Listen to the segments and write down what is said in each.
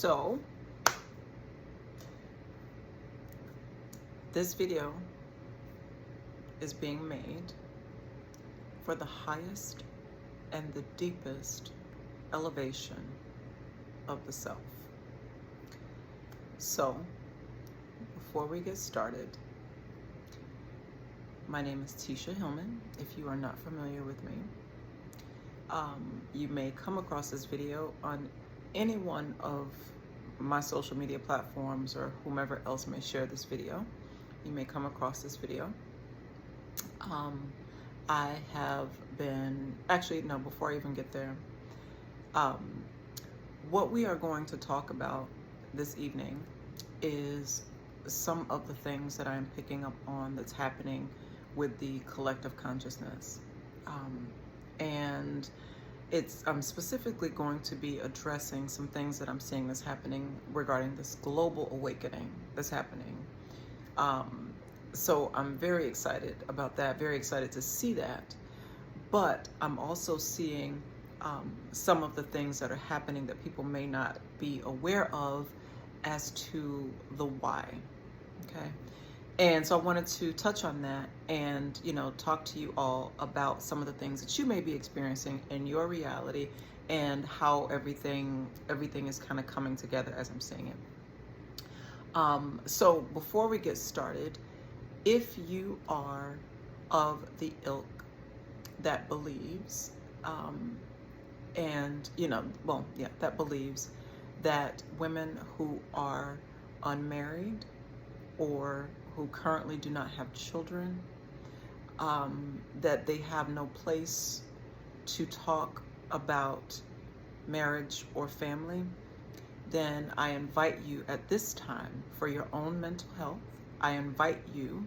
So this video is being made for the highest and the deepest elevation of the self. So before we get started, my name is Tisha Hillman. If you are not familiar with me, you may come across this video on any one of my social media platforms or whomever else may share this video. You may come across this video. I have been, actually, no, before I even get there, what we are going to talk about this evening is some of the things that I'm picking up on that's happening with the collective consciousness. And I'm specifically going to be addressing some things that I'm seeing that's happening regarding this global awakening that's happening. So I'm very excited about that, very excited to see that. But I'm also seeing some of the things that are happening that people may not be aware of as to the why, okay? And so I wanted to touch on that and, talk to you all about some of the things that you may be experiencing in your reality and how everything is kind of coming together as I'm seeing it. So before we get started, if you are of the ilk that believes, that believes that women who are unmarried or who currently do not have children, that they have no place to talk about marriage or family, then I invite you at this time, for your own mental health, I invite you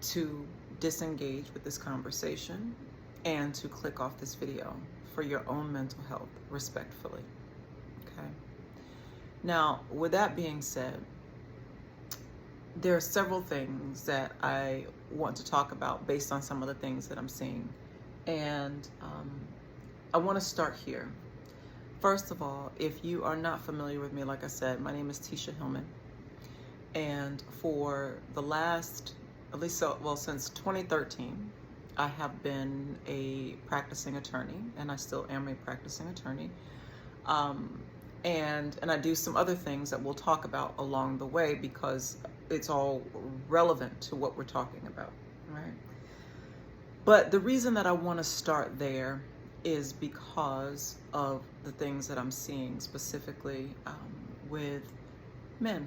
to disengage with this conversation and to click off this video for your own mental health, respectfully. Okay. Now, with that being said, there are several things that I want to talk about based on some of the things that I'm seeing. And I want to start here. First of all, if you are not familiar with me, like I said, my name is Tisha Hillman. And for the last, since 2013, I have been a practicing attorney, and I still am a practicing attorney. And I do some other things that we'll talk about along the way because it's all relevant to what we're talking about, right? But the reason that I want to start there is because of the things that I'm seeing specifically with men,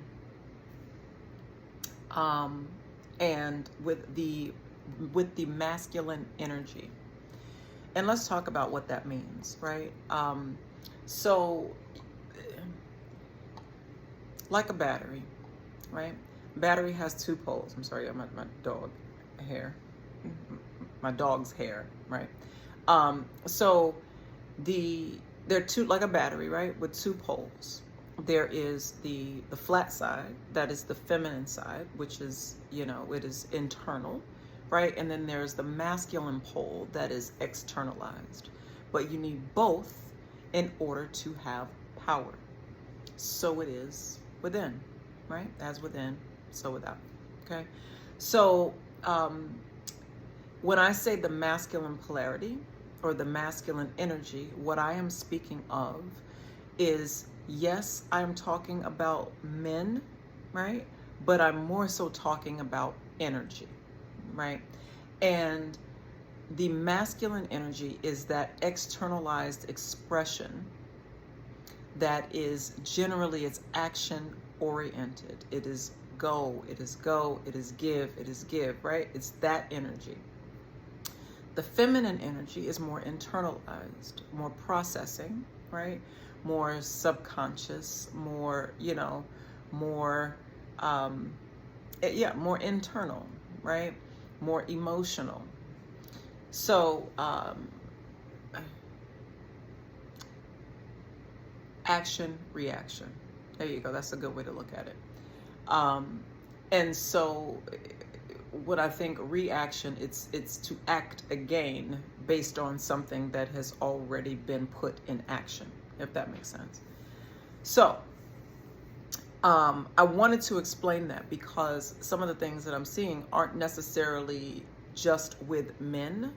and with the masculine energy. And let's talk about what that means, right? So like a battery, right? Battery has two poles. I'm sorry, my dog's hair, right? So they're two, like a battery, right? With two poles. There is the flat side, that is the feminine side, which is, it is internal, right? And then there's the masculine pole that is externalized. But you need both in order to have power. So it is within, right? As within, so without, okay? So when I say the masculine polarity or the masculine energy, what I am speaking of is, yes, I'm talking about men, right? But I'm more so talking about energy, right? And the masculine energy is that externalized expression that is generally, it's action oriented. It is go, it is give, right? It's that energy. The feminine energy is more internalized, more processing, right? More subconscious, more, more internal, right? More emotional. So, action, reaction. There you go. That's a good way to look at it. And so what I think reaction, it's to act again based on something that has already been put in action, if that makes sense. So I wanted to explain that because some of the things that I'm seeing aren't necessarily just with men,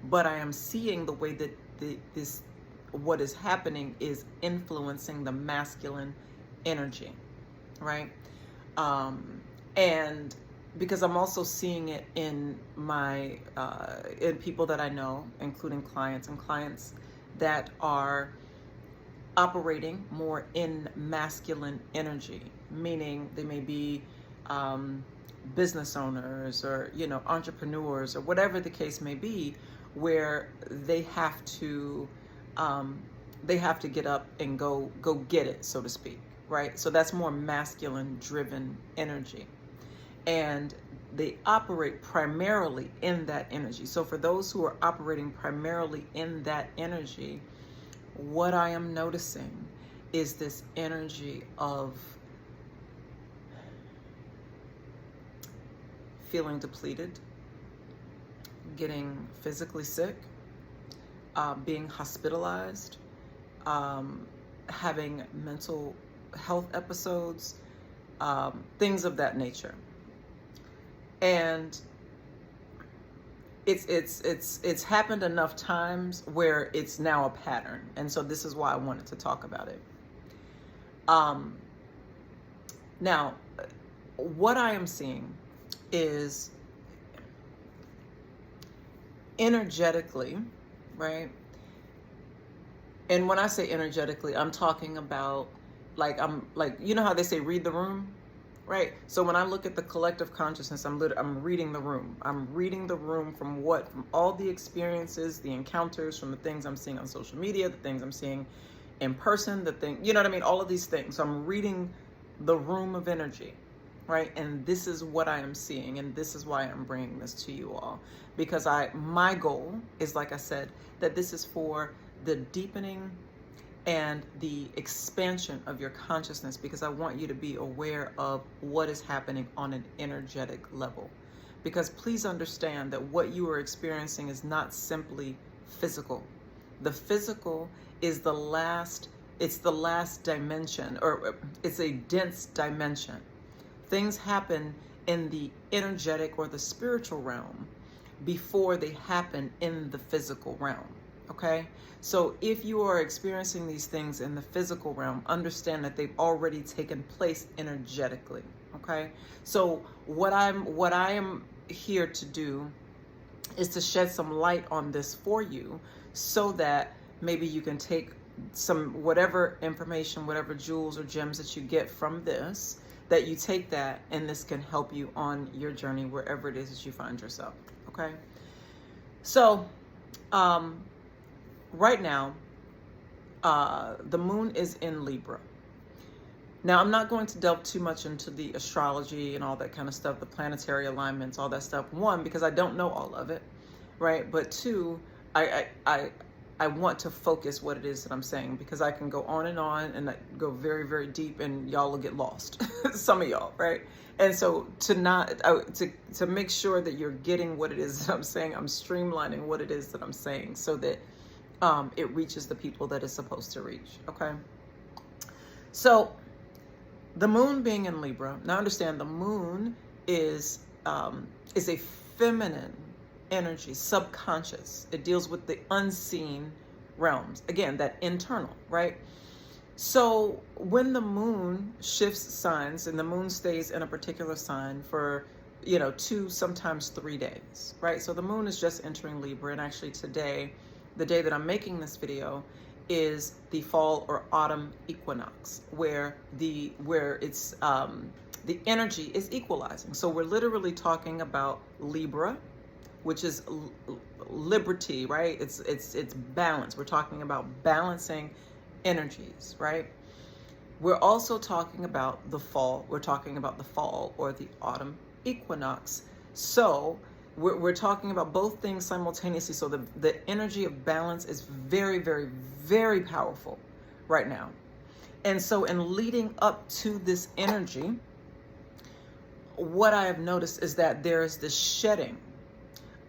but I am seeing the way that this what is happening is influencing the masculine energy, right? And because I'm also seeing it in my in people that I know, including clients that are operating more in masculine energy, meaning they may be business owners or entrepreneurs or whatever the case may be, where they have to get up and go get it, so to speak, right? So that's more masculine driven energy, and they operate primarily in that energy. So for those who are operating primarily in that energy, what I am noticing is this energy of feeling depleted, getting physically sick, being hospitalized, having mental health episodes, things of that nature. And it's happened enough times where it's now a pattern. And so this is why I wanted to talk about it. Now, what I am seeing is energetically, right? And when I say energetically, I'm talking about I'm how they say read the room, right? So when I look at the collective consciousness, I'm reading the room. I'm reading the room from all the experiences, the encounters, from the things I'm seeing on social media, the things I'm seeing in person, all of these things. So I'm reading the room of energy, right? And this is what I am seeing, and this is why I'm bringing this to you all, because my goal is, like I said, that this is for the deepening and the expansion of your consciousness, because I want you to be aware of what is happening on an energetic level. Because please understand that what you are experiencing is not simply physical. The physical is it's the last dimension, or it's a dense dimension. Things happen in the energetic or the spiritual realm before they happen in the physical realm. Okay? So if you are experiencing these things in the physical realm, understand that they've already taken place energetically. Okay? So what I am here to do is to shed some light on this for you, so that maybe you can take some whatever information, whatever jewels or gems that you get from this, that you take that, and this can help you on your journey wherever it is that you find yourself. Okay? So right now, the moon is in Libra. Now, I'm not going to delve too much into the astrology and all that kind of stuff, the planetary alignments, all that stuff. One, because I don't know all of it, right? But two, I want to focus what it is that I'm saying, because I can go on and go very, very deep, and y'all will get lost. Some of y'all, right? And so to make sure that you're getting what it is that I'm saying, I'm streamlining what it is that I'm saying, so that it reaches the people that it's supposed to reach. Okay. So the moon being in Libra, now understand the moon is a feminine energy, subconscious. It deals with the unseen realms. Again, that internal, right? So when the moon shifts signs, and the moon stays in a particular sign for 2, sometimes 3 days, right? So the moon is just entering Libra, and actually today, the day that I'm making this video, is the fall or autumn equinox, where it's the energy is equalizing. So we're literally talking about Libra, which is liberty, right? It's balance. We're talking about balancing energies, right? We're also talking about the fall. We're talking about the fall or the autumn equinox. So we're talking about both things simultaneously. So the energy of balance is very, very, very powerful right now. And so in leading up to this energy, what I have noticed is that there is this shedding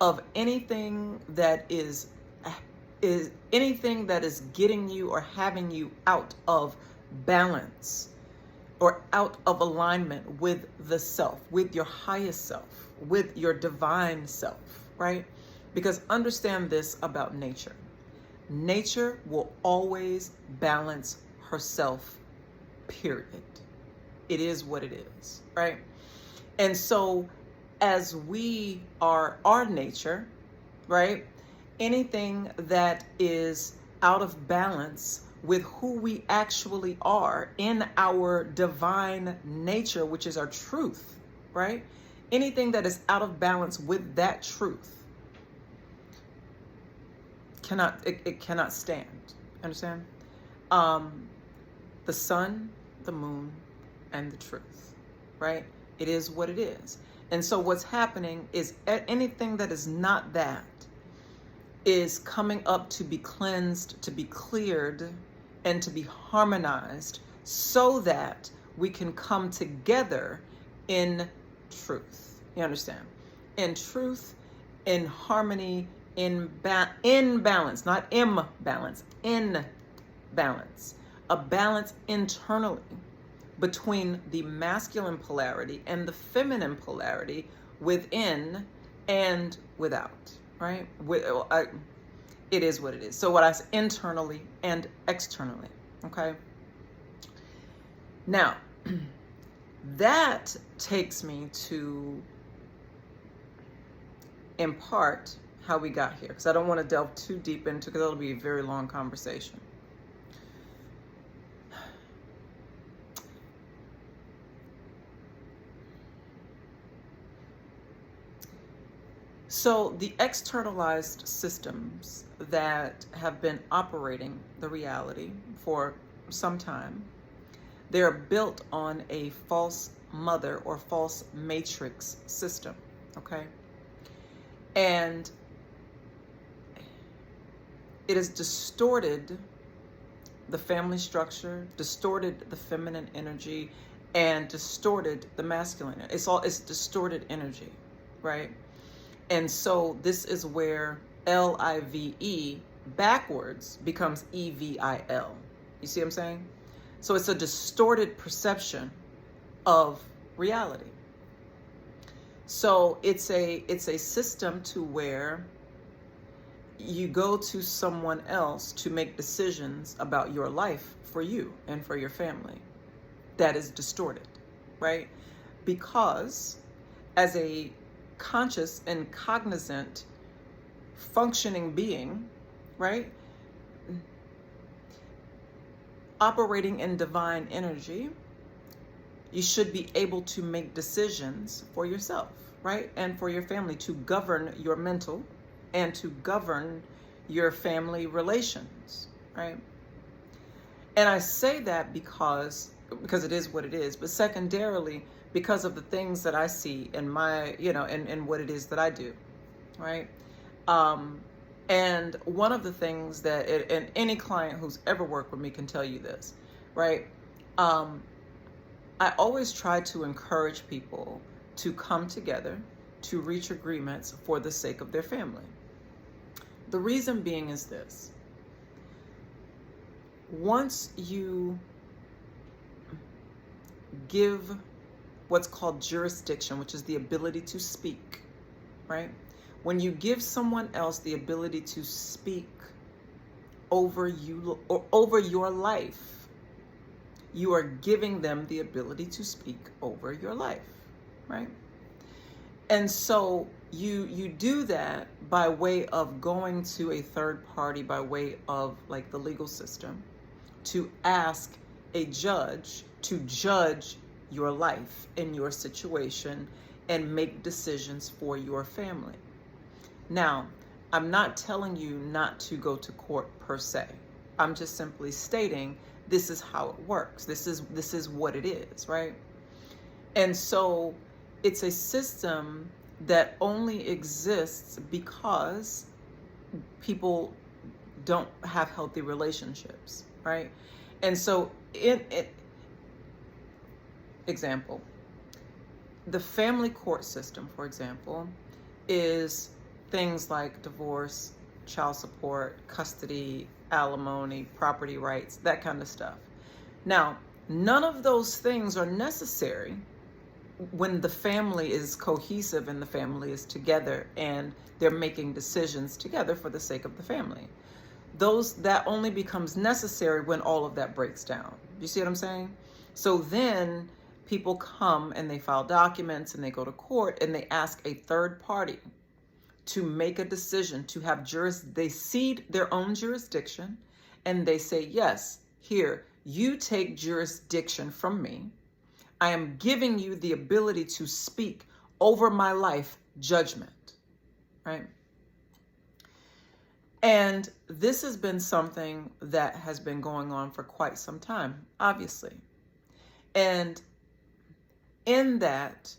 of anything that is anything that is getting you or having you out of balance. or out of alignment with the self, with your highest self, with your divine self, right? Because understand this about nature. Nature will always balance herself, period. It is what it is, right? And so as we are our nature, right? Anything that is out of balance with who we actually are in our divine nature, which is our truth, right? Anything that is out of balance with that truth it cannot stand. Understand? The sun, the moon, and the truth, right? It is what it is. And so what's happening is anything that is not that is coming up to be cleansed, to be cleared, and to be harmonized so that we can come together in truth. You understand? In truth, in harmony, in balance, not imbalance, in balance. A balance internally between the masculine polarity and the feminine polarity within and without, right? It is what it is. So what I say, internally and externally, okay? Now, that takes me to, in part, how we got here, because I don't want to delve too deep into it, because it'll be a very long conversation. So the externalized systems that have been operating the reality for some time, they're built on a false mother or false matrix system, okay? And it has distorted the family structure, distorted the feminine energy, and distorted the masculine. It's distorted energy, right? And so this is where LIVE backwards becomes EVIL. You see what I'm saying? So it's a distorted perception of reality. So it's a system to where you go to someone else to make decisions about your life for you and for your family. That is distorted, right? Because as a conscious and cognizant functioning being, right, operating in divine energy, you should be able to make decisions for yourself, right, and for your family, to govern your mental and to govern your family relations, right? And I say that because it is what it is, but secondarily, because of the things that I see in my, in what it is that I do, right? And one of the things that, and any client who's ever worked with me can tell you this, right? I always try to encourage people to come together to reach agreements for the sake of their family. The reason being is this: once you give what's called jurisdiction, which is the ability to speak, right? When you give someone else the ability to speak over you or over your life, you are giving them the ability to speak over your life, right? And so you do that by way of going to a third party, by way of like the legal system, to ask a judge to judge your life and your situation and make decisions for your family. Now, I'm not telling you not to go to court per se. I'm just simply stating this is how it works. This is what it is, right? And so it's a system that only exists because people don't have healthy relationships, right? And so example, the family court system, for example, is things like divorce, child support, custody, alimony, property rights, that kind of stuff. Now, None of those things are necessary when the family is cohesive and the family is together and they're making decisions together for the sake of the family. That only becomes necessary when all of that breaks down. You see what I'm saying? So then people come and they file documents and they go to court and they ask a third party to make a decision, to have they cede their own jurisdiction, and they say, yes, here, you take jurisdiction from me. I am giving you the ability to speak over my life judgment, right? And this has been something that has been going on for quite some time, obviously. And in that,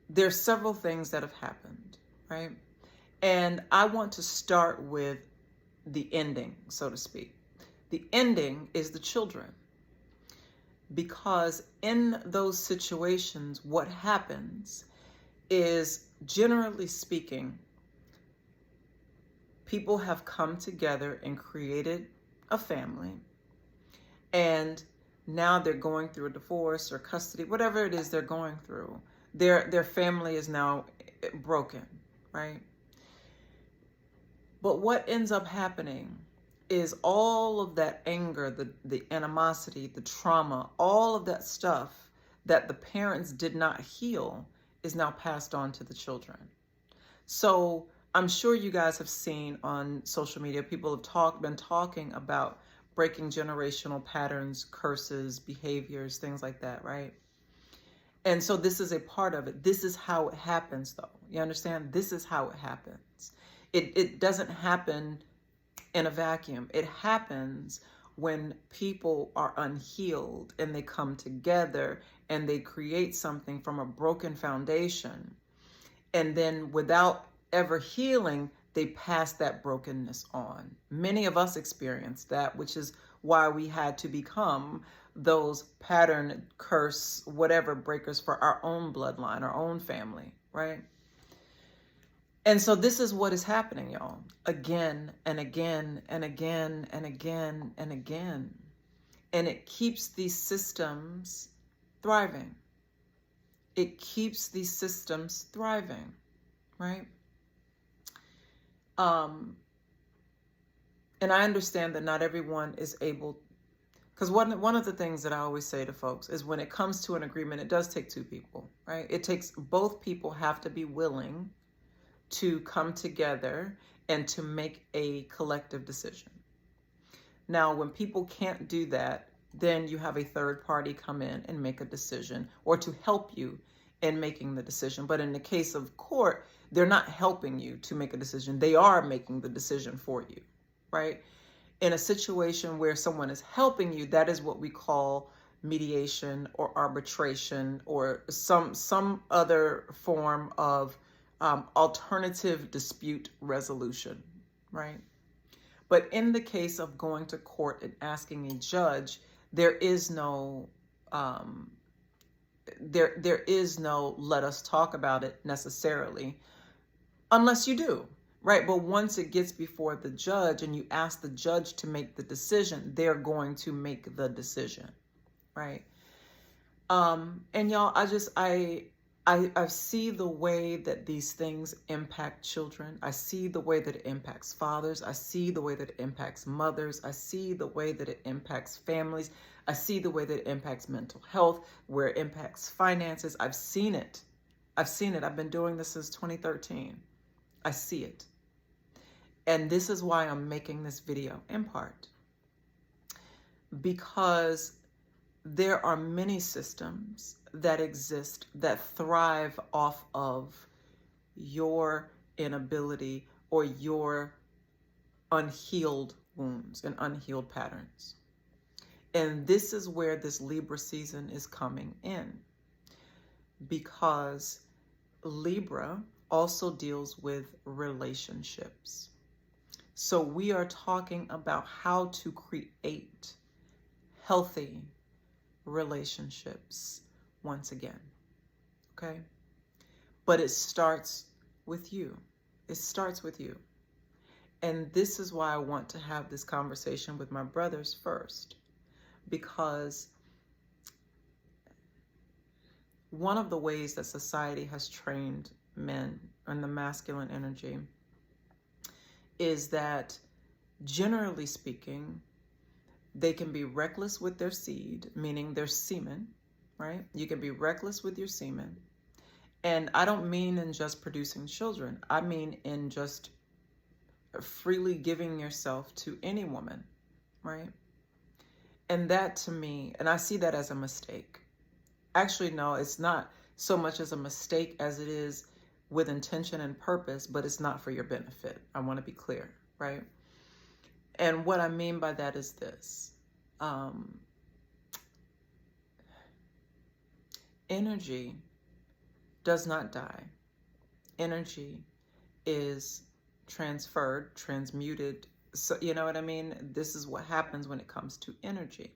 there's several things that have happened, right? And I want to start with the ending, so to speak. The ending is the children. Because in those situations, what happens is, generally speaking, people have come together and created a family, and now they're going through a divorce or custody, whatever it is they're going through. Their family is now broken, right? But what ends up happening is all of that anger, the animosity, the trauma, all of that stuff that the parents did not heal is now passed on to the children. So I'm sure you guys have seen on social media, people have been talking about breaking generational patterns, curses, behaviors, things like that, right? And so this is a part of it. This is how it happens, though. You understand? This is how it happens. It doesn't happen in a vacuum. It happens when people are unhealed and they come together and they create something from a broken foundation. And then without ever healing, they pass that brokenness on. Many of us experienced that, which is why we had to become those pattern, curse, whatever breakers for our own bloodline, our own family, right? And so this is what is happening, y'all. Again and again and again and again and again. And it keeps these systems thriving. It keeps these systems thriving, right? And I understand that not everyone is able, because one of the things that I always say to folks is when it comes to an agreement, it does take two people, right? It takes, both people have to be willing to come together and to make a collective decision. Now, when people can't do that, then you have a third party come in and make a decision or to help you in making the decision. But in the case of court, they're not helping you to make a decision. They are making the decision for you, right? In a situation where someone is helping you, that is what we call mediation or arbitration or some other form of alternative dispute resolution, right? But in the case of going to court and asking a judge, there is no there is no let us talk about it necessarily, unless you do, right? But once it gets before the judge and you ask the judge to make the decision, they're going to make the decision, right? And y'all, I see the way that these things impact children. I see the way that it impacts fathers. I see the way that it impacts mothers. I see the way that it impacts families. I see the way that it impacts mental health, where it impacts finances. I've seen it. I've been doing this since 2013. I see it. And this is why I'm making this video in part. Because there are many systems that exist that thrive off of your inability or your unhealed wounds and unhealed patterns. And this is where this Libra season is coming in, because Libra also deals with relationships. So we are talking about how to create healthy relationships once again, okay? But it starts with you. It starts with you. And this is why I want to have this conversation with my brothers first, because one of the ways that society has trained men in the masculine energy is that, generally speaking, they can be reckless with their seed, meaning their semen, right? You can be reckless with your semen. And I don't mean in just producing children. I mean in just freely giving yourself to any woman, right? And that to me, and I see that as a mistake. Actually, no, it's not so much as a mistake as it is with intention and purpose, but it's not for your benefit. I want to be clear, right? And what I mean by that is this. Energy does not die. Energy is transferred, transmuted. So, you know what I mean? This is what happens when it comes to energy.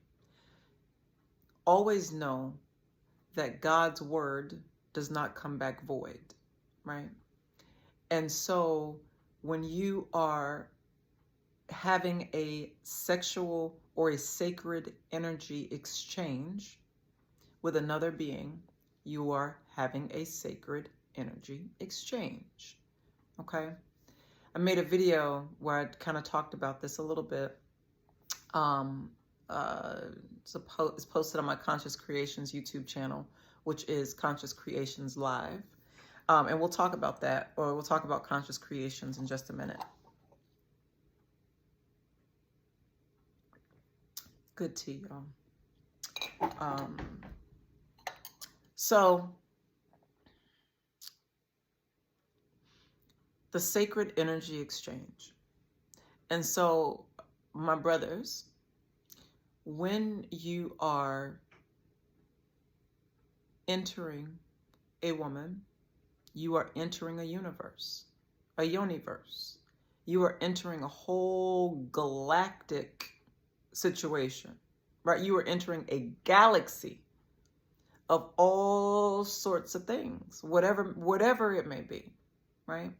Always know that God's word does not come back void, right? And so when you are having a sexual or a sacred energy exchange with another being, you are having a sacred energy exchange, okay? I made a video where I kind of talked about this a little bit. It's posted on my Conscious Creations YouTube channel, which is Conscious Creations Live. And we'll talk about that, or we'll talk about Conscious Creations in just a minute. Good tea, y'all. So the sacred energy exchange. And so, my brothers, when you are entering a woman, you are entering a universe, a universe. You are entering a whole galactic situation, right? You are entering a galaxy of all sorts of things, whatever it may be, right?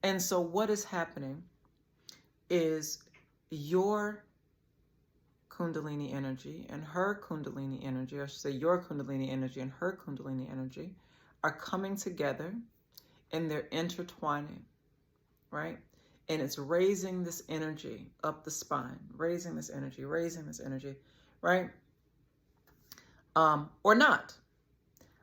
And so what is happening is your Kundalini energy and her Kundalini energy, I should say your Kundalini energy and her Kundalini energy, are coming together and they're intertwining, right? And it's raising this energy up the spine, raising this energy, right? Or not.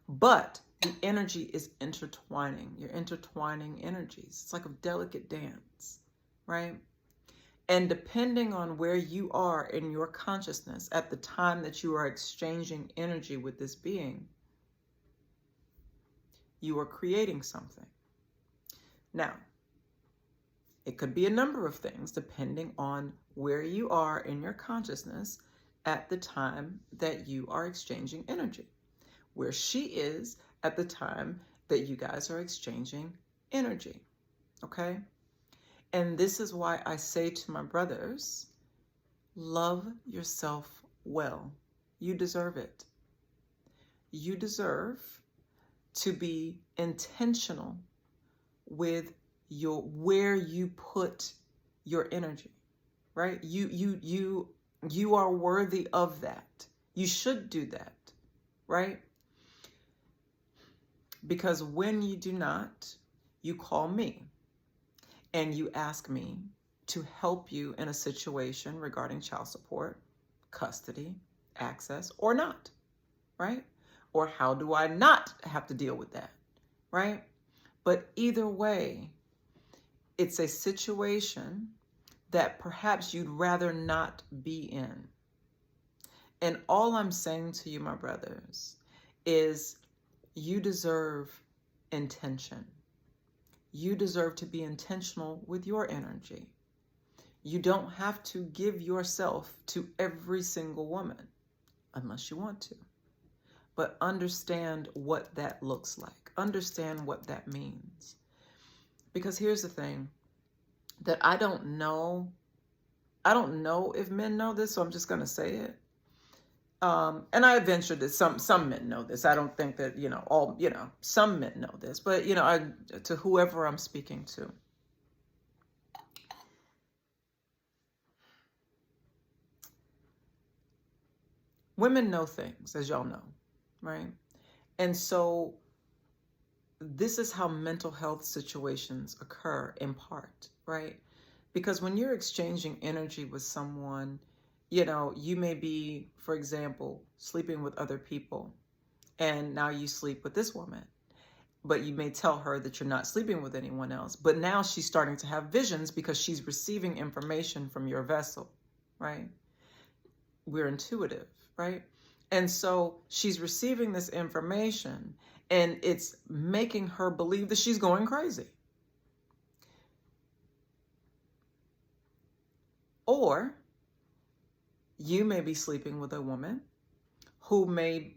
But the energy is intertwining. You're intertwining energies. It's like a delicate dance, right? And depending on where you are in your consciousness at the time that you are exchanging energy with this being, you are creating something. Now, it could be a number of things depending on where you are in your consciousness at the time that you are exchanging energy. Where she is at the time that you guys are exchanging energy, okay? And this is why I say to my brothers, love yourself well. You deserve it. You deserve to be intentional with where you put your energy, right? You are worthy of that. You should do that, right? Because when you do not, you call me and you ask me to help you in a situation regarding child support, custody, access, or not, right? Or how do I not have to deal with that, right? But either way, it's a situation that perhaps you'd rather not be in. And all I'm saying to you, my brothers, is you deserve intention. You deserve to be intentional with your energy. You don't have to give yourself to every single woman unless you want to. But understand what that looks like. Understand what that means. Because here's the thing, that I don't know if men know this, so I'm just going to say it. And I venture that some men know this. I don't think that, some men know this, but, to whoever I'm speaking to. Women know things, as y'all know, right? And so this is how mental health situations occur in part, right? Because when you're exchanging energy with someone, you may be, for example, sleeping with other people, and now you sleep with this woman, but you may tell her that you're not sleeping with anyone else. But now she's starting to have visions because she's receiving information from your vessel, right? We're intuitive, right? And so she's receiving this information, and it's making her believe that she's going crazy. Or you may be sleeping with a woman who may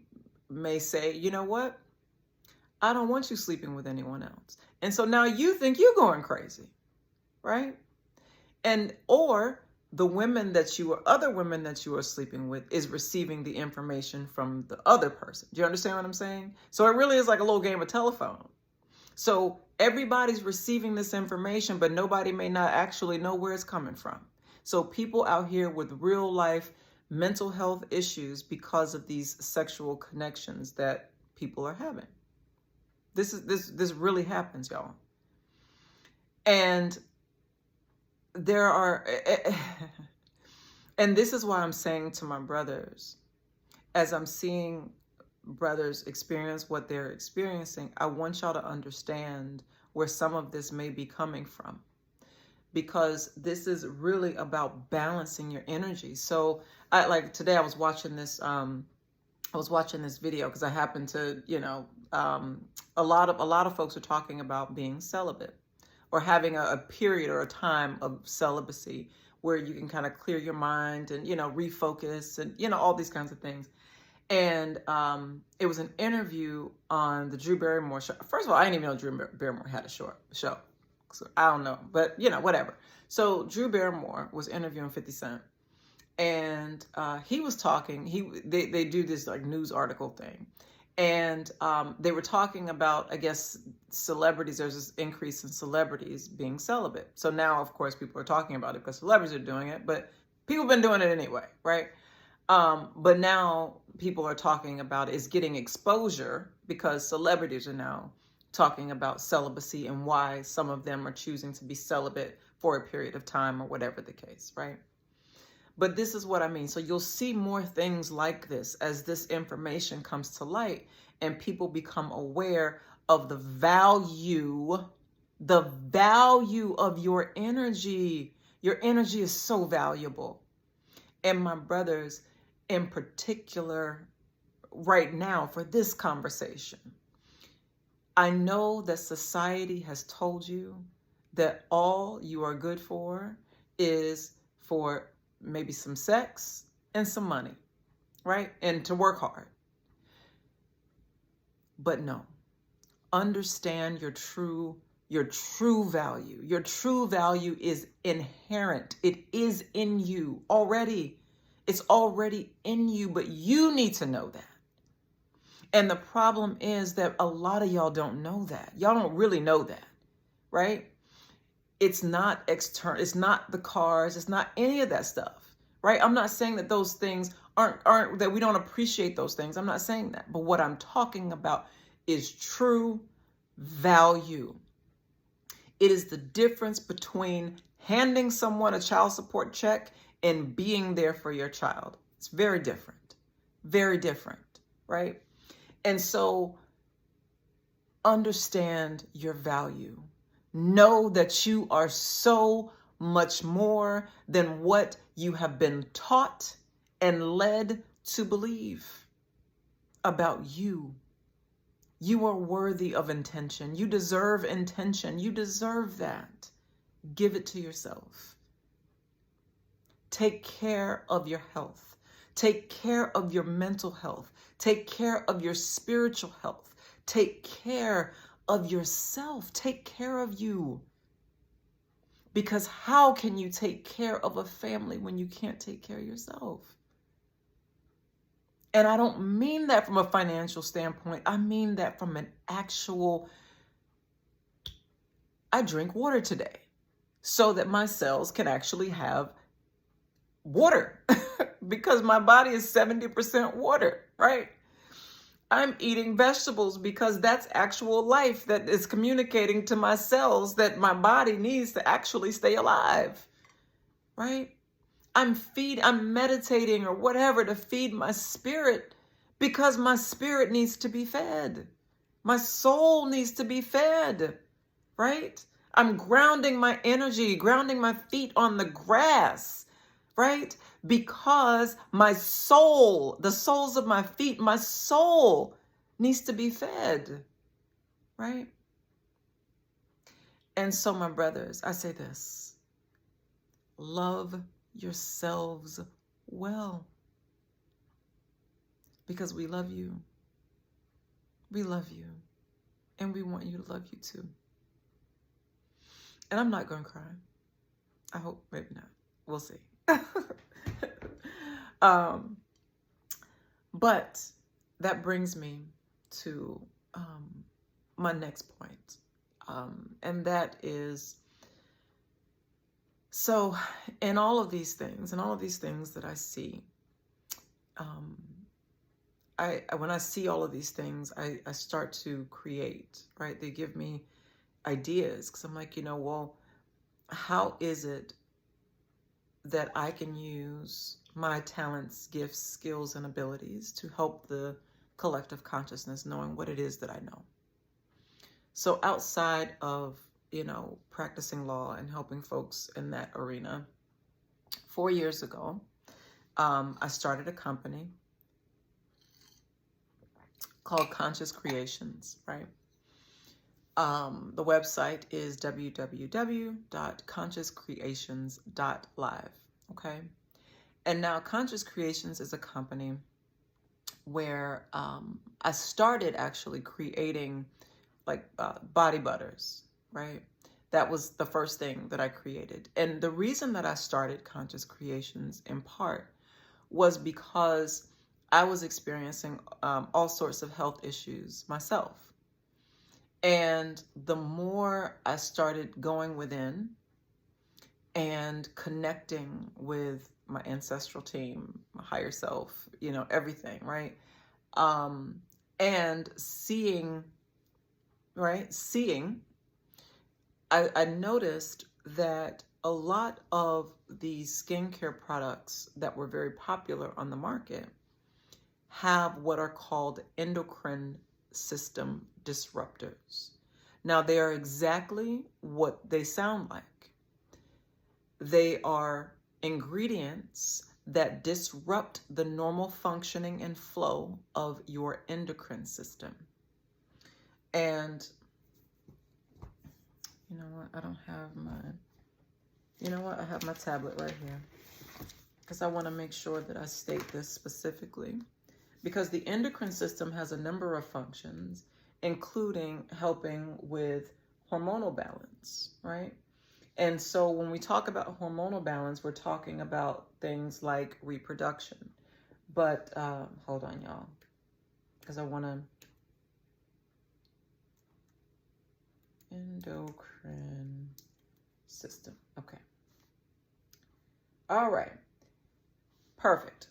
say, you know what? I don't want you sleeping with anyone else. And so now you think you're going crazy, right? Or the other women that you are sleeping with is receiving the information from the other person. Do you understand what I'm saying? So it really is like a little game of telephone. So everybody's receiving this information, but nobody may not actually know where it's coming from. So people out here with real life mental health issues because of these sexual connections that people are having. This really happens, y'all. And there are, and this is why I'm saying to my brothers, as I'm seeing brothers experience what they're experiencing, I want y'all to understand where some of this may be coming from, because this is really about balancing your energy. So today I was watching this video because I happened to, a lot of folks are talking about being celibate or having a period or a time of celibacy where you can kind of clear your mind and, refocus and, all these kinds of things. And it was an interview on the Drew Barrymore show. First of all, I didn't even know Drew Barrymore had a show. So I don't know, but, whatever. So Drew Barrymore was interviewing 50 Cent. And he was talking, they do this like news article thing. And they were talking about, I guess, celebrities. There's this increase in celebrities being celibate. So now, of course, people are talking about it because celebrities are doing it, but people have been doing it anyway, right? But now people are talking about it's getting exposure because celebrities are now talking about celibacy and why some of them are choosing to be celibate for a period of time or whatever the case, right? But this is what I mean. So you'll see more things like this as this information comes to light and people become aware of the value of your energy. Your energy is so valuable. And my brothers, in particular, right now for this conversation, I know that society has told you that all you are good for is for maybe some sex and some money, right? And to work hard. But no, understand your true value. Your true value is inherent. It is in you already. It's already in you, but you need to know that. And the problem is that a lot of y'all don't know that. Y'all don't really know that, right? It's not external. It's not the cars. It's not any of that stuff, right? I'm not saying that those things aren't that we don't appreciate those things. I'm not saying that. But what I'm talking about is true value. It is the difference between handing someone a child support check and being there for your child. It's very different, right? And so understand your value. Know that you are so much more than what you have been taught and led to believe about you. You are worthy of intention. You deserve intention. You deserve that. Give it to yourself. Take care of your health. Take care of your mental health. Take care of your spiritual health. Take care of yourself. Take care of you. Because how can you take care of a family when you can't take care of yourself? And I don't mean that from a financial standpoint. I mean that from an actual, I drink water today so that my cells can actually have water because my body is 70% water, right? I'm eating vegetables because that's actual life that is communicating to my cells that my body needs to actually stay alive, right? I'm meditating or whatever to feed my spirit because my spirit needs to be fed. My soul needs to be fed, right? I'm grounding my energy, grounding my feet on the grass, right? Because my soul, the soles of my feet, my soul needs to be fed, right? And so, my brothers, I say this: love yourselves well, because we love you. We love you, and we want you to love you too. And I'm not going to cry. I hope, maybe not. We'll see. But that brings me to my next point. And that is, so in all of these things, that I see, when I see all of these things, I start to create, right? They give me ideas, because I'm like, well, how is it that I can use my talents, gifts, skills, and abilities to help the collective consciousness, knowing what it is that I know? So outside of, practicing law and helping folks in that arena, 4 years ago, I started a company called Conscious Creations, right? The website is www.consciouscreations.live, okay? And now Conscious Creations is a company where I started actually creating body butters, right? That was the first thing that I created. And the reason that I started Conscious Creations in part was because I was experiencing all sorts of health issues myself. And the more I started going within and connecting with my ancestral team, my higher self, everything, right? And seeing, I noticed that a lot of the skincare products that were very popular on the market have what are called endocrine system disruptors. Now, they are exactly what they sound like. They are ingredients that disrupt the normal functioning and flow of your endocrine system. And you know what? I don't have my, I have my tablet right here, because I want to make sure that I state this specifically. Because the endocrine system has a number of functions, including helping with hormonal balance, right? And so when we talk about hormonal balance, we're talking about things like reproduction. But hold on, y'all, because I want to... Endocrine system. Okay. All right. Perfect.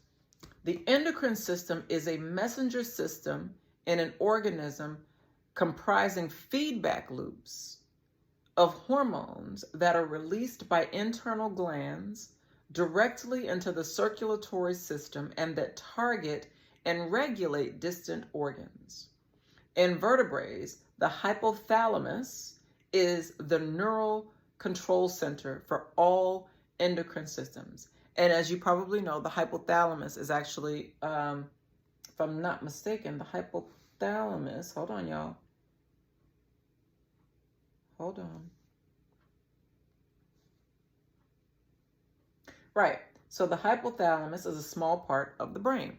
The endocrine system is a messenger system in an organism comprising feedback loops of hormones that are released by internal glands directly into the circulatory system and that target and regulate distant organs. In vertebrates, the hypothalamus is the neural control center for all endocrine systems. And as you probably know, the hypothalamus is actually, if I'm not mistaken, the hypothalamus, hold on, y'all. Hold on. Right. So the hypothalamus is a small part of the brain,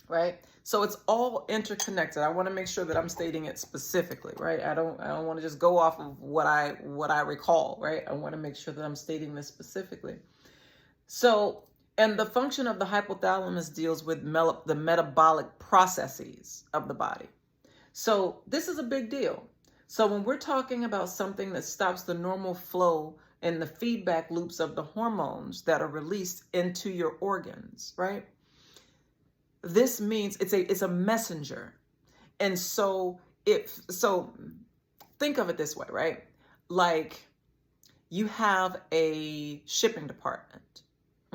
right? So it's all interconnected. I want to make sure that I'm stating it specifically, right? I don't want to just go off of what I recall, right? I want to make sure that I'm stating this specifically. So, and the function of the hypothalamus deals with the metabolic processes of the body. So this is a big deal. So when we're talking about something that stops the normal flow and the feedback loops of the hormones that are released into your organs, right? This means it's a messenger. And so think of it this way, right? Like you have a shipping department,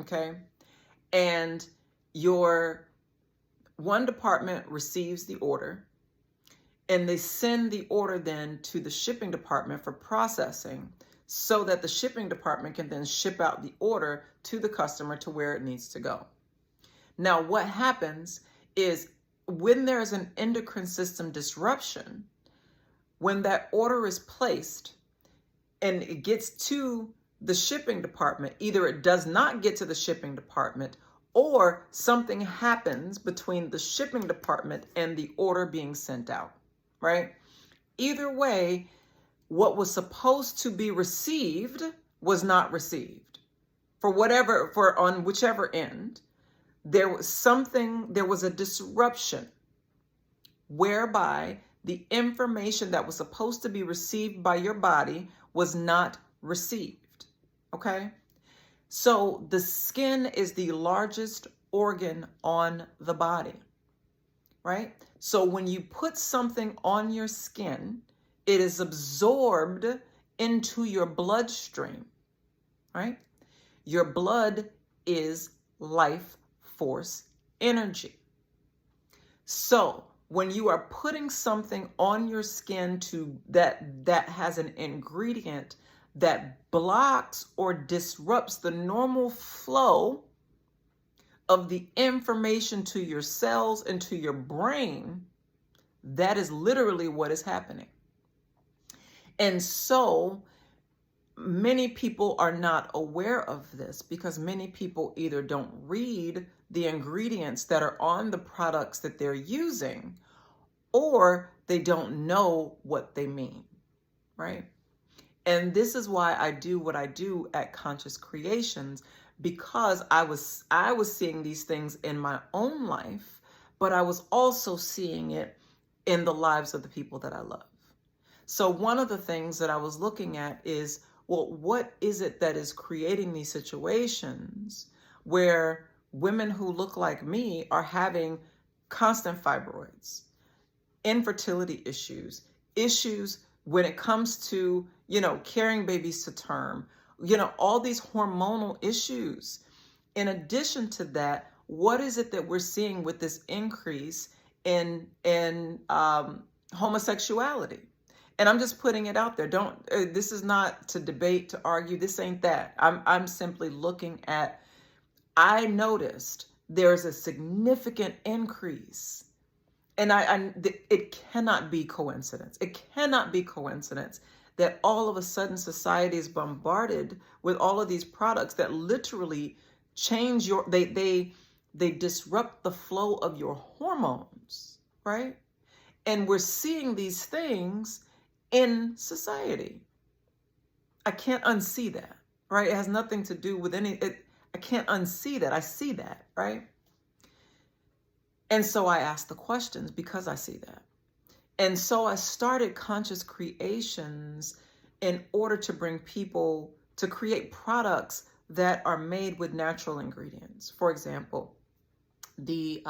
okay? And your one department receives the order and they send the order then to the shipping department for processing so that the shipping department can then ship out the order to the customer to where it needs to go. Now, what happens is when there's an endocrine system disruption, when that order is placed and it gets to the shipping department, either it does not get to the shipping department or something happens between the shipping department and the order being sent out, right? Either way, what was supposed to be received was not received. For on whichever end, there was a disruption whereby the information that was supposed to be received by your body was not received, okay? So the skin is the largest organ on the body, right? So when you put something on your skin, it is absorbed into your bloodstream, right? Your blood is life force energy. So when you are putting something on your skin that has an ingredient that blocks or disrupts the normal flow of the information to your cells and to your brain, that is literally what is happening. And so many people are not aware of this because many people either don't read the ingredients that are on the products that they're using, or they don't know what they mean, right? And this is why I do what I do at Conscious Creations, because I was seeing these things in my own life, but I was also seeing it in the lives of the people that I love. So one of the things that I was looking at is, well, what is it that is creating these situations where women who look like me are having constant fibroids, infertility issues when it comes to, carrying babies to term, all these hormonal issues. In addition to that, what is it that we're seeing with this increase in homosexuality? And I'm just putting it out there. This is not to debate, to argue. This ain't that. I'm simply looking at, I noticed there's a significant increase. And it cannot be coincidence. It cannot be coincidence that all of a sudden society is bombarded with all of these products that literally change they disrupt the flow of your hormones, right? And we're seeing these things in society. I can't unsee that, right? It has nothing to do with I can't unsee that. I see that, right? And so I ask the questions because I see that. And so I started Conscious Creations in order to bring people to create products that are made with natural ingredients. For example, the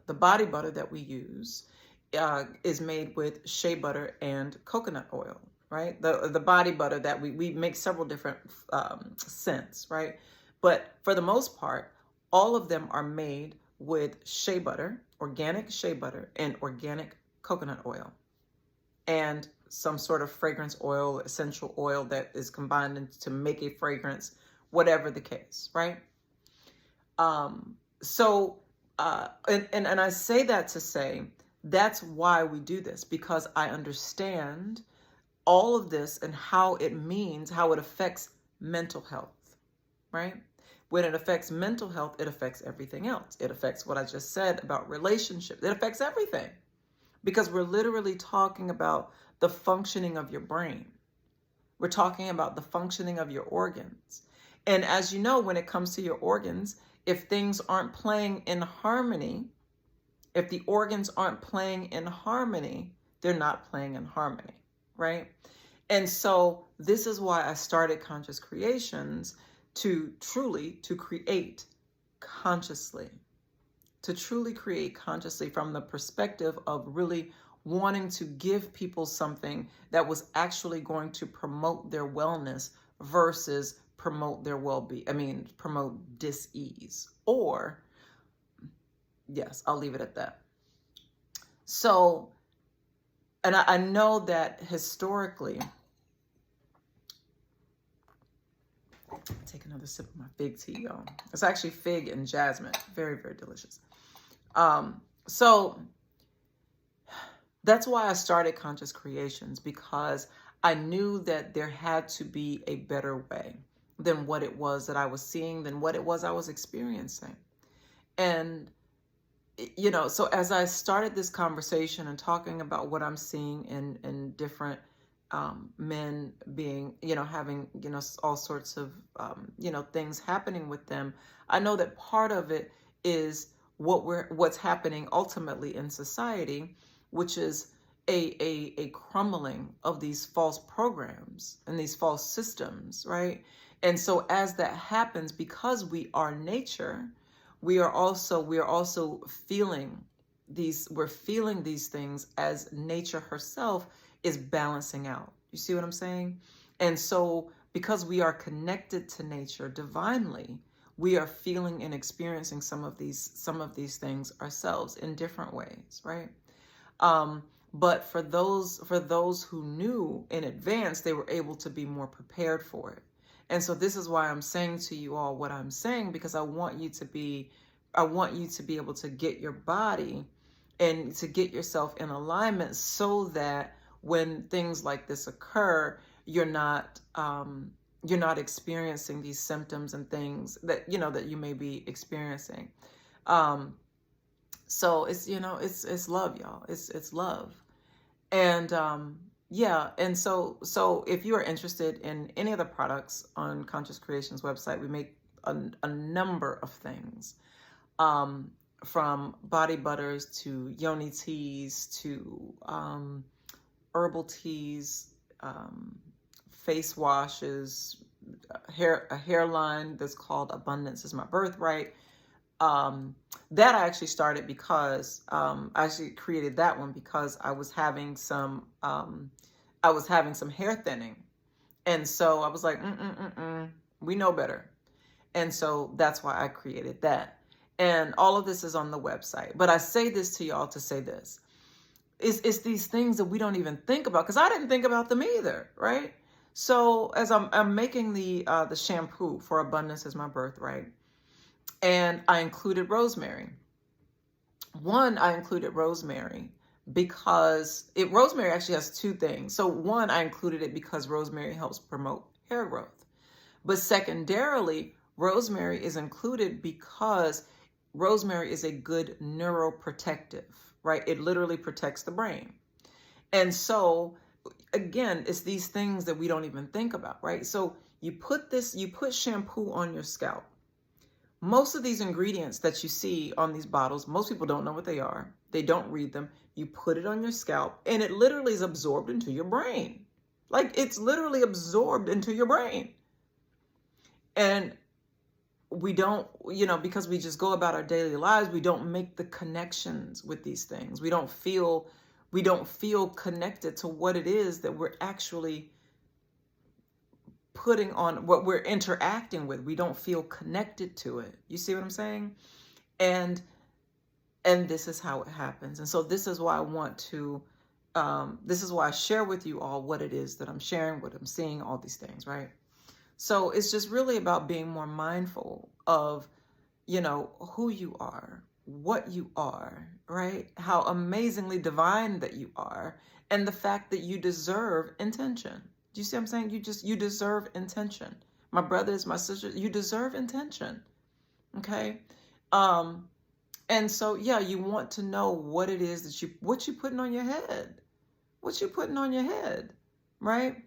body butter that we use is made with shea butter and coconut oil, right? The body butter that we make several different scents, right? But for the most part, all of them are made with shea butter, organic shea butter, and organic coconut oil, and some sort of fragrance oil, essential oil that is combined to make a fragrance, whatever the case, right? And I say that to say, that's why we do this, because I understand all of this and how it affects mental health, right? When it affects mental health, it affects everything else. It affects what I just said about relationships. It affects everything, because we're literally talking about the functioning of your brain. We're talking about the functioning of your organs. And as you know, when it comes to your organs, if things aren't playing in harmony, if the organs aren't playing in harmony, they're not playing in harmony, right? And so this is why I started Conscious Creations, to create consciously, to truly create consciously from the perspective of really wanting to give people something that was actually going to promote their wellness versus promote their well-being. I mean, promote dis-ease. Or, yes, I'll leave it at that. So, and I know that historically, take another sip of my fig tea, y'all. It's actually fig and jasmine. Very, very delicious. So that's why I started Conscious Creations, because I knew that there had to be a better way than what it was that I was seeing, than what it was I was experiencing. And, you know, so as I started this conversation and talking about what I'm seeing in different men being, you know, having, you know, all sorts of, you know, things happening with them, I know that part of it is what's happening ultimately in society, which is a crumbling of these false programs and these false systems, right? And so as that happens, because we are nature, we are also feeling we're feeling these things as nature herself is balancing out. You see what I'm saying? And so because we are connected to nature divinely, we are feeling and experiencing some of these things ourselves in different ways, right? But for those who knew in advance, they were able to be more prepared for it. And so this is why I'm saying to you all what I'm saying, because I want you to be able to get your body and to get yourself in alignment, so that when things like this occur, you're not experiencing these symptoms and things that, you know, that you may be experiencing. So it's, you know, it's love, y'all. It's love. And yeah, and so if you are interested in any of the products on Conscious Creations website, we make a number of things, from body butters to yoni teas to herbal teas, face washes, a hairline that's called Abundance is My Birthright. That I actually started because I actually created that one because I was having some hair thinning, and so I was like, we know better, and so that's why I created that. And all of this is on the website. But I say this to y'all to say this: it's these things that we don't even think about, because I didn't think about them either, right? So as I'm making the shampoo for Abundance is My Birthright, and I included rosemary. I included rosemary because rosemary actually has two things. So one, I included it because rosemary helps promote hair growth. But secondarily, rosemary is included because rosemary is a good neuroprotective, right? It literally protects the brain. And so again, it's these things that we don't even think about, right? So you put shampoo on your scalp. Most of these ingredients that you see on these bottles, most people don't know what they are. They don't read them. You put it on your scalp and it literally is absorbed into your brain. Like, it's literally absorbed into your brain. And we don't, you know, because we just go about our daily lives, we don't make the connections with these things. We don't feel connected to what it is that we're actually putting on, what we're interacting with. We don't feel connected to it. You see what I'm saying? And this is how it happens. And so this is why this is why I share with you all what it is that I'm sharing, what I'm seeing, all these things, right? So it's just really about being more mindful of, you know, who you are, what you are, right? How amazingly divine that you are, and the fact that you deserve intention. Do you see what I'm saying? You deserve intention. My brothers, my sisters, you deserve intention. Okay? And so, yeah, you want to know what it is that what you putting on your head. What you putting on your head, right?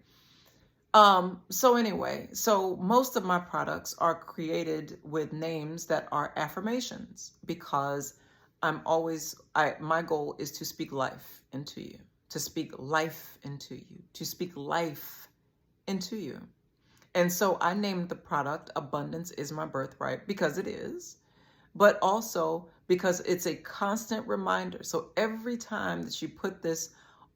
So anyway, so most of my products are created with names that are affirmations, because my goal is to speak life into you, to speak life into you, to speak life into you. And so I named the product Abundance is My Birthright because it is. but also because it's a constant reminder. So every time that you put this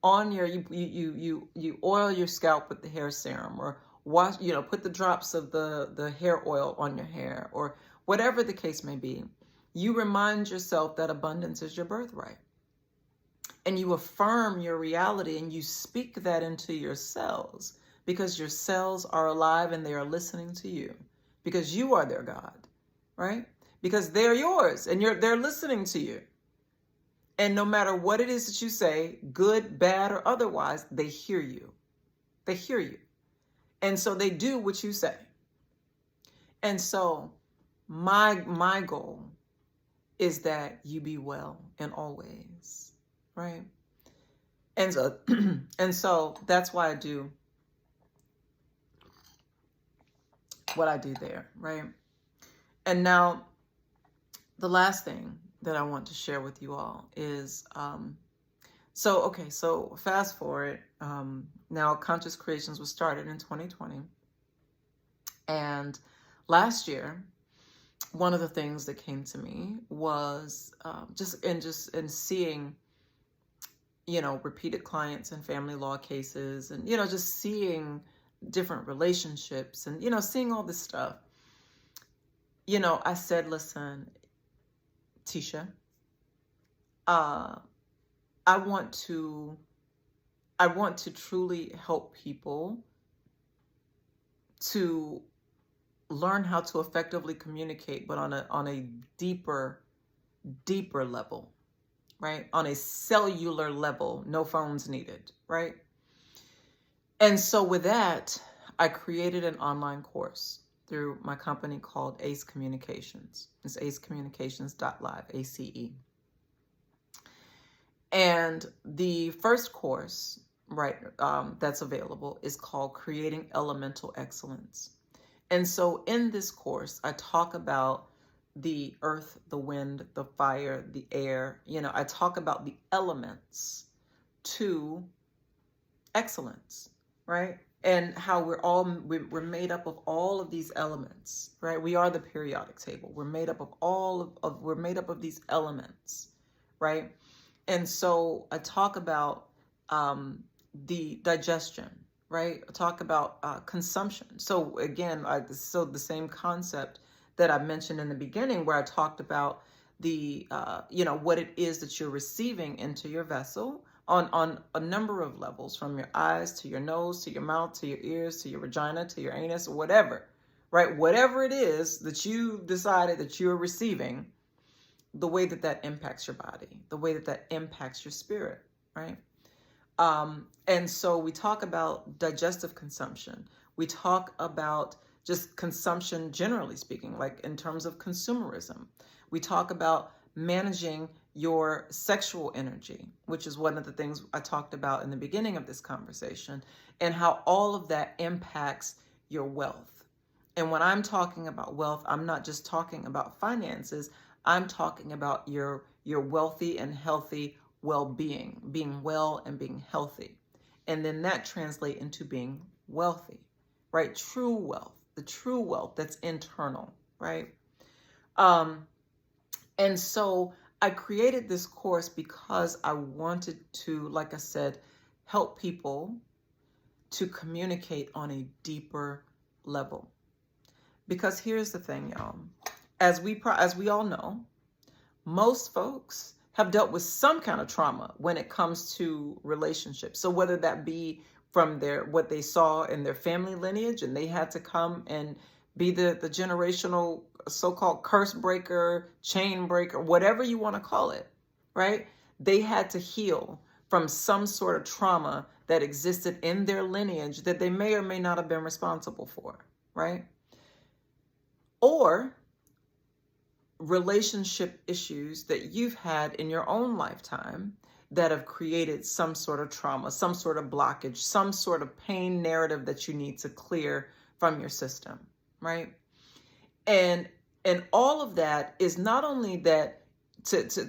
on you oil your scalp with the hair serum, or wash, put the drops of the hair oil on your hair, or whatever the case may be, you remind yourself that abundance is your birthright. And you affirm your reality and you speak that into your cells, because your cells are alive and they are listening to you, because you are their God, right? Because they're yours and they're listening to you. And no matter what it is that you say, good, bad, or otherwise, they hear you. They hear you. And so they do what you say. And so my goal is that you be well in all ways, right? And so, and so that's why I do what I do there, right? And now the last thing that I want to share with you all is, so fast forward, now Conscious Creations was started in 2020. And last year, one of the things that came to me was just in seeing, repeated clients and family law cases, and, just seeing different relationships and, seeing all this stuff. I said, listen, Tisha, I want to truly help people to learn how to effectively communicate, but on a deeper level, right? On a cellular level, no phones needed, right? And so with that, I created an online course through my company called Ace Communications. It's acecommunications.live, ACE. And the first course, right, that's available is called Creating Elemental Excellence. And so in this course, I talk about the earth, the wind, the fire, the air. I talk about the elements to excellence, right? And how we're made up of all of these elements, right? We are the periodic table. We're made up of we're made up of these elements, right? And so I talk about the digestion, right? I talk about consumption. So again, so the same concept that I mentioned in the beginning, where I talked about the what it is that you're receiving into your vessel on a number of levels, from your eyes to your nose to your mouth to your ears to your vagina to your anus, or whatever, right? Whatever it is that you decided that you're receiving, the way that impacts your body, the way that impacts your spirit, right? And so we talk about digestive consumption. We talk about just consumption, generally speaking, like in terms of consumerism. We talk about managing your sexual energy, which is one of the things I talked about in the beginning of this conversation, and how all of that impacts your wealth. And when I'm talking about wealth, I'm not just talking about finances. I'm talking about your wealthy and healthy well-being, being well and being healthy. And then that translates into being wealthy, right? True wealth, the true wealth that's internal, right? And so I created this course because I wanted to, like I said, help people to communicate on a deeper level. Because here's the thing, y'all. As we all know, most folks have dealt with some kind of trauma when it comes to relationships. So whether that be from what they saw in their family lineage, and they had to come and be the generational so-called curse breaker, chain breaker, whatever you want to call it, right? They had to heal from some sort of trauma that existed in their lineage that they may or may not have been responsible for, right? Or relationship issues that you've had in your own lifetime that have created some sort of trauma, some sort of blockage, some sort of pain narrative that you need to clear from your system, right? And all of that is not only that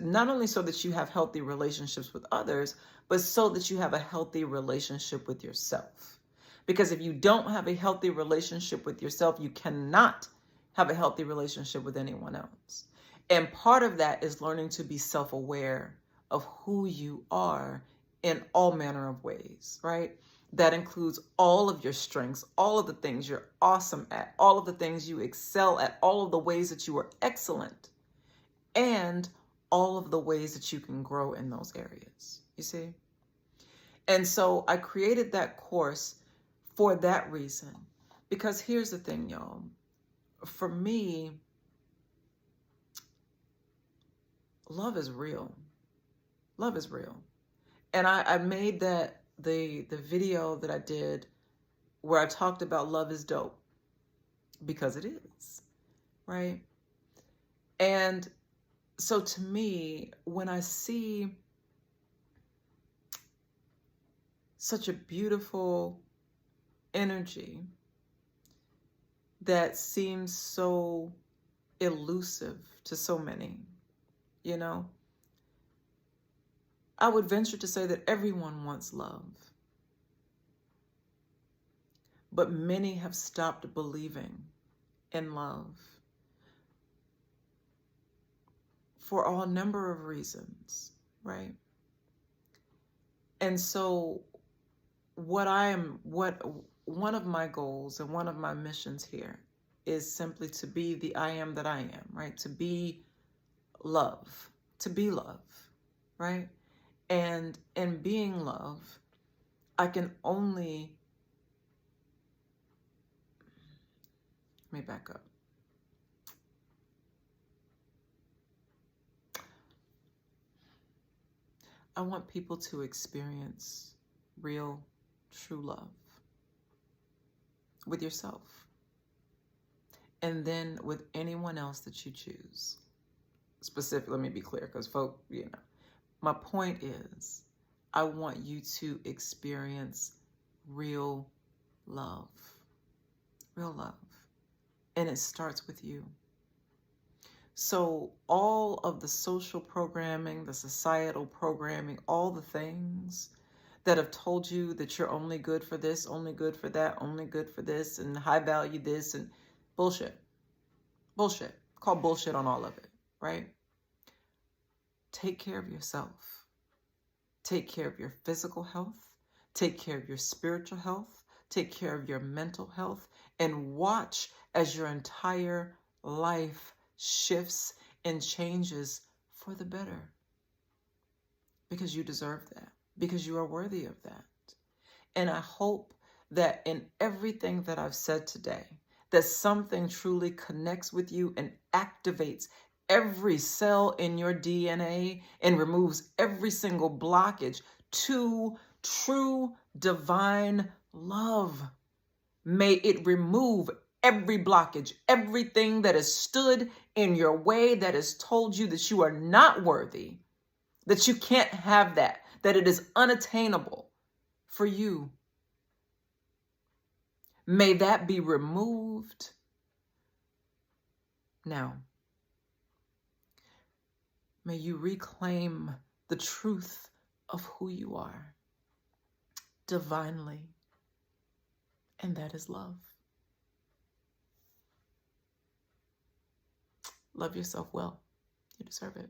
not only so that you have healthy relationships with others, but so that you have a healthy relationship with yourself. Because if you don't have a healthy relationship with yourself, you cannot have a healthy relationship with anyone else. And part of that is learning to be self-aware of who you are in all manner of ways, right? That includes all of your strengths, all of the things you're awesome at, all of the things you excel at, all of the ways that you are excellent, and all of the ways that you can grow in those areas, you see? And so I created that course for that reason. Because here's the thing, y'all. For me, love is real. Love is real. And I made that the video that I did where I talked about love is dope, because it is, right? And so to me, when I see such a beautiful energy that seems so elusive to so many, you know, I would venture to say that everyone wants love. But many have stopped believing in love for a number of reasons, right? And so one of my goals and one of my missions here is simply to be the I am that I am, right? To be love, right? And in being love, I can only, let me back up. I want people to experience real, true love with yourself, and then with anyone else that you choose. Specifically, let me be clear, because folk, my point is, I want you to experience real love, and it starts with you. So all of the social programming, the societal programming, all the things that have told you that you're only good for this, only good for that, only good for this, and high value this, and bullshit. Call bullshit on all of it, right? Take care of yourself. Take care of your physical health. Take care of your spiritual health. Take care of your mental health, and watch as your entire life shifts and changes for the better. Because you deserve that. Because you are worthy of that. And I hope that in everything that I've said today, that something truly connects with you and activates every cell in your DNA and removes every single blockage to true divine love. May it remove every blockage, everything that has stood in your way, that has told you that you are not worthy, that you can't have that it is unattainable for you. May that be removed now. May you reclaim the truth of who you are divinely, and that is love. Love yourself well. You deserve it.